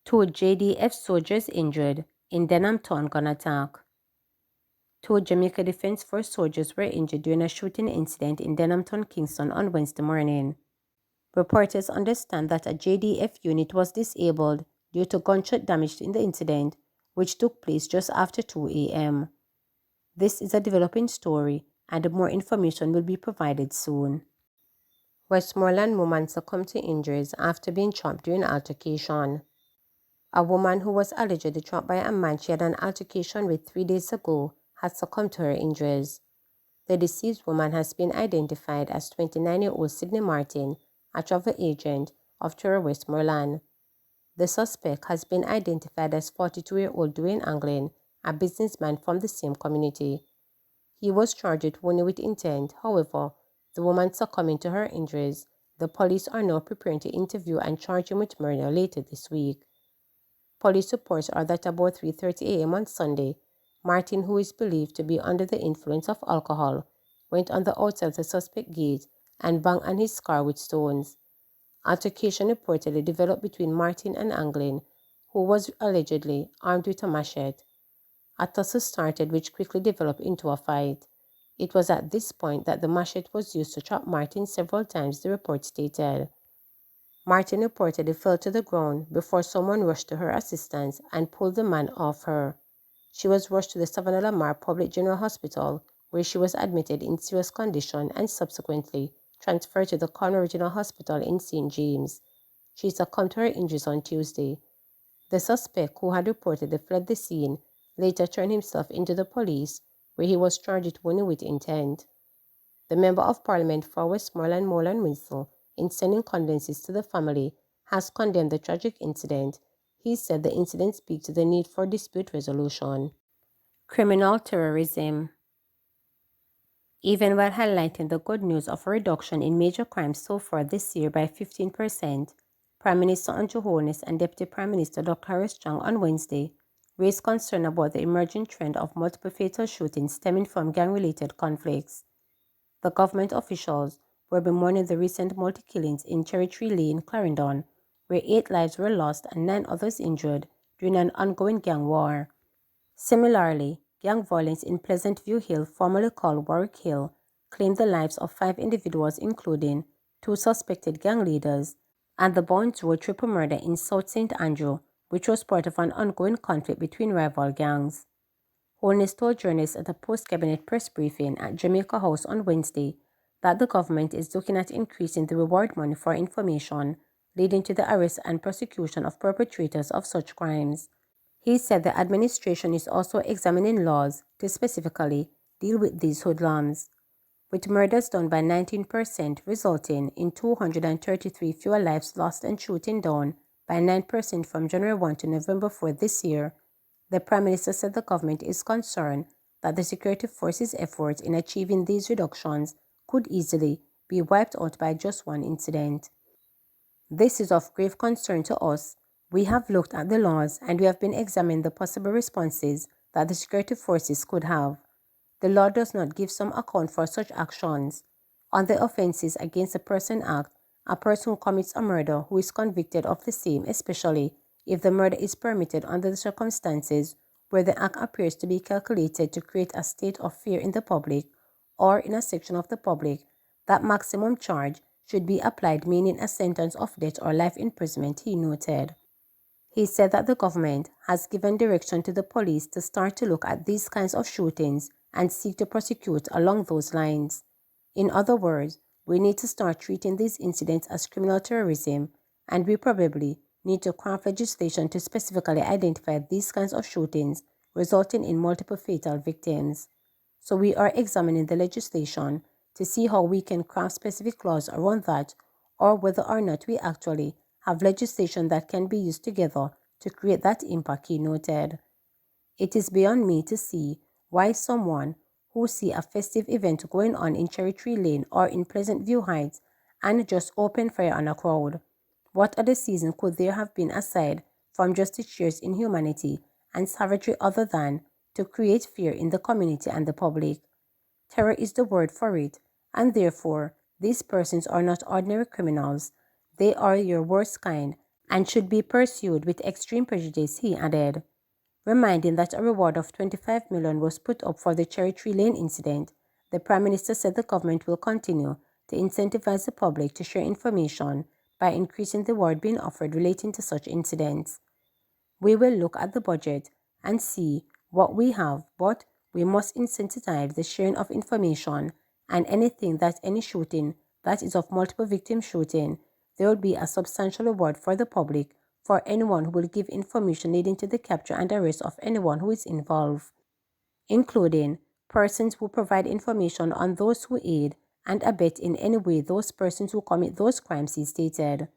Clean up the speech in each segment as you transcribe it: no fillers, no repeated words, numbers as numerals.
Two JDF soldiers injured in Denham gun attack. Two Jamaica Defense Force soldiers were injured during a shooting incident in Denham, Kingston on Wednesday morning. Reporters understand that a JDF unit was disabled due to gunshot damage in the incident, which took place just after 2 a.m. This is a developing story, and more information will be provided soon. Westmoreland woman succumbed to injuries after being chopped during altercation. A woman who was allegedly chopped by a man she had an altercation with 3 days ago has succumbed to her injuries. The deceased woman has been identified as 29-year-old Sydney Martin, a travel agent of Tour Westmoreland. The suspect has been identified as 42-year-old Dwayne Anglin, a businessman from the same community. He was charged with wounding with intent. However, the woman succumbing to her injuries, the police are now preparing to interview and charge him with murder later this week. Police reports are that about 3:30 a.m. on Sunday, Martin, who is believed to be under the influence of alcohol, went on the outside of the suspect gate and banged on his car with stones. Altercation reportedly developed between Martin and Anglin, who was allegedly armed with a machete. A tussle started which quickly developed into a fight. It was at this point that the machete was used to chop Martin several times, the report stated. Martin reportedly fell to the ground before someone rushed to her assistance and pulled the man off her. She was rushed to the Savannah Lamar Public General Hospital, where she was admitted in serious condition and subsequently transferred to the Cornwall Regional Hospital in St. James. She succumbed to her injuries on Tuesday. The suspect, who had reportedly fled the scene, later turned himself into the police, where he was charged with wounding with intent. The Member of Parliament for Westmoreland, Morland Winslow, in sending condolences to the family, has condemned the tragic incident. He said the incident speaks to the need for dispute resolution. Criminal terrorism. Even while highlighting the good news of a reduction in major crimes so far this year by 15%, Prime Minister Andrew Holness and Deputy Prime Minister Dr. Harris Chang on Wednesday raised concern about the emerging trend of multiple fatal shootings stemming from gang-related conflicts. The government officials were bemoaning the recent multi-killings in Cherry Tree Lane, Clarendon, where 8 lives were lost and 9 others injured during an ongoing gang war. Similarly, gang violence in Pleasant View Hill, formerly called Warwick Hill, claimed the lives of 5 individuals, including 2 suspected gang leaders, and the Bounds Road triple murder in South St. Andrew, which was part of an ongoing conflict between rival gangs. Holness told journalists at a post-cabinet press briefing at Jamaica House on Wednesday that the government is looking at increasing the reward money for information, leading to the arrest and prosecution of perpetrators of such crimes. He said the administration is also examining laws to specifically deal with these hoodlums, with murders down by 19%, resulting in 233 fewer lives lost and shooting down by 9% from January 1 to November 4 this year. The Prime Minister said the government is concerned that the security forces' efforts in achieving these reductions could easily be wiped out by just one incident. This is of grave concern to us. We have looked at the laws and we have been examining the possible responses that the security forces could have. The law does not give some account for such actions. On the Offences Against a Person Act, a person who commits a murder who is convicted of the same, especially if the murder is permitted under the circumstances where the act appears to be calculated to create a state of fear in the public or in a section of the public, that maximum charge should be applied, meaning a sentence of death or life imprisonment, he noted. He said that the government has given direction to the police to start to look at these kinds of shootings and seek to prosecute along those lines. In other words, we need to start treating these incidents as criminal terrorism, and we probably need to craft legislation to specifically identify these kinds of shootings resulting in multiple fatal victims. So we are examining the legislation to see how we can craft specific laws around that, or whether or not we actually have legislation that can be used together to create that impact, he noted. It is beyond me to see why someone who see a festive event going on in Cherry Tree Lane or in Pleasant View Heights and just open fire on a crowd. What other season could there have been aside from just the sheer inhumanity and savagery other than to create fear in the community and the public? Terror is the word for it, and therefore, these persons are not ordinary criminals. They are your worst kind and should be pursued with extreme prejudice, he added, reminding that a reward of $25 million was put up for the Cherry Tree Lane incident. The Prime Minister said the government will continue to incentivize the public to share information by increasing the reward being offered relating to such incidents. We will look at the budget and see what we have, but we must incentivize the sharing of information, and any shooting that is of multiple victim shooting, there will be a substantial reward for the public for anyone who will give information leading to the capture and arrest of anyone who is involved, including persons who provide information on those who aid and abet in any way those persons who commit those crimes, he stated.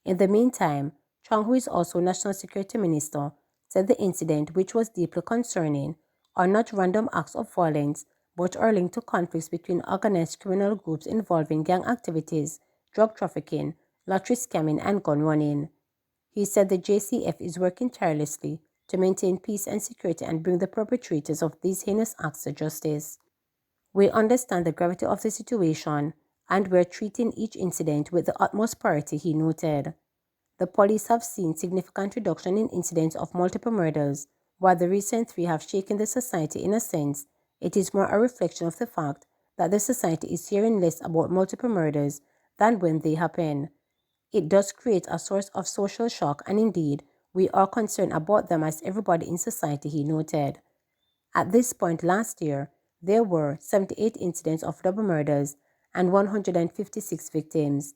In the meantime, Chang, who is also National Security Minister, said the incident, which was deeply concerning, are not random acts of violence, but are linked to conflicts between organized criminal groups involving gang activities, drug trafficking, lottery scamming, and gun running. He said the JCF is working tirelessly to maintain peace and security and bring the perpetrators of these heinous acts to justice. We understand the gravity of the situation, and we're treating each incident with the utmost priority, he noted. The police have seen significant reduction in incidents of multiple murders. While the recent three have shaken the society in a sense, it is more a reflection of the fact that the society is hearing less about multiple murders than when they happen. It does create a source of social shock, and indeed, we are concerned about them as everybody in society, he noted. At this point last year, there were 78 incidents of double murders and 156 victims.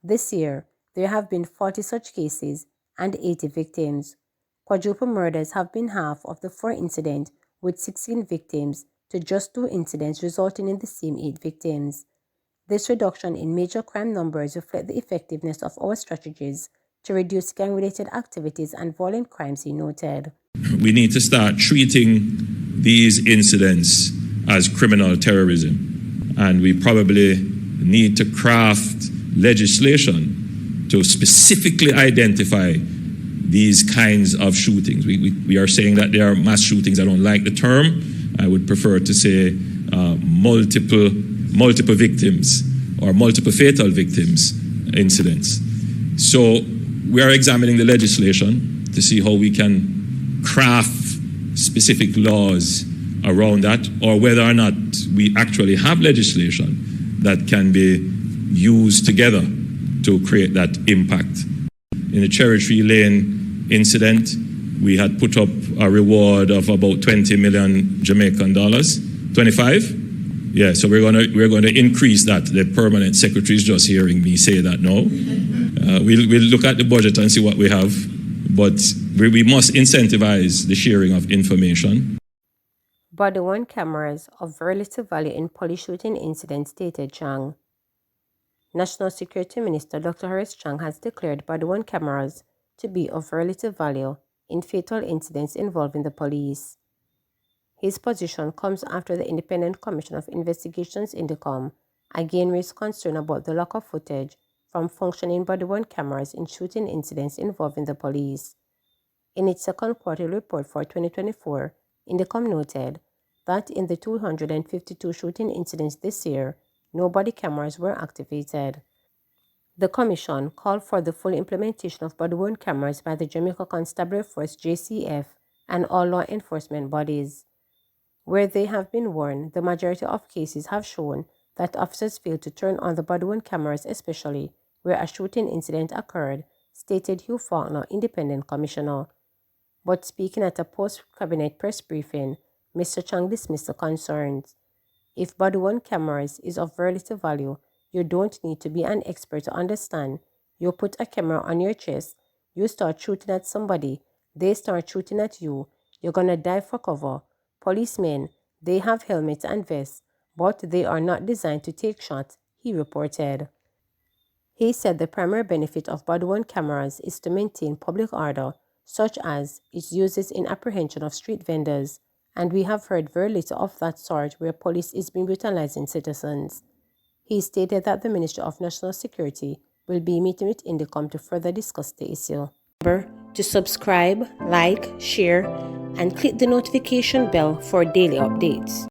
This year, there have been 40 such cases and 80 victims. Quadruple murders have been half of the 4 incidents, with 16 victims, to just 2 incidents resulting in the same 8 victims. This reduction in major crime numbers reflects the effectiveness of our strategies to reduce gang-related activities and violent crimes, he noted. We need to start treating these incidents as criminal terrorism, and we probably need to craft legislation to specifically identify these kinds of shootings. We are saying that there are mass shootings. I don't like the term. I would prefer to say multiple victims or multiple fatal victims incidents. So we are examining the legislation to see how we can craft specific laws around that, or whether or not we actually have legislation that can be used together to create that impact. In the Cherry Tree Lane incident, we had put up a reward of about 20 million Jamaican dollars. 25? Yeah, so we're going to increase that. The permanent secretary is just hearing me say that now. We'll look at the budget and see what we have, but we must incentivize the sharing of information. Body-worn cameras of very little value in police shooting incidents, stated Chang. National Security Minister Dr. Horace Chang has declared body-worn cameras to be of very little value in fatal incidents involving the police. His position comes after the Independent Commission of Investigations (INDECOM) again raised concern about the lack of footage from functioning body-worn cameras in shooting incidents involving the police. In its second quarterly report for 2024, INDECOM noted that in the 252 shooting incidents this year, no body cameras were activated. The Commission called for the full implementation of body-worn cameras by the Jamaica Constabulary Force (JCF) and all law enforcement bodies. Where they have been worn, the majority of cases have shown that officers failed to turn on the body-worn cameras, especially where a shooting incident occurred, stated Hugh Faulkner, Independent Commissioner. But speaking at a post-cabinet press briefing, Mr. Chang dismissed the concerns. If body-worn cameras is of very little value, you don't need to be an expert to understand. You put a camera on your chest, you start shooting at somebody, they start shooting at you, you're gonna dive for cover. Policemen, they have helmets and vests, but they are not designed to take shots, he reported. He said the primary benefit of body-worn cameras is to maintain public order, such as its uses in apprehension of street vendors, and we have heard very little of that sort where police is being brutalizing citizens. He stated that the Ministry of National Security will be meeting with INDECOM to further discuss the issue. Remember to subscribe, like, share, and click the notification bell for daily updates.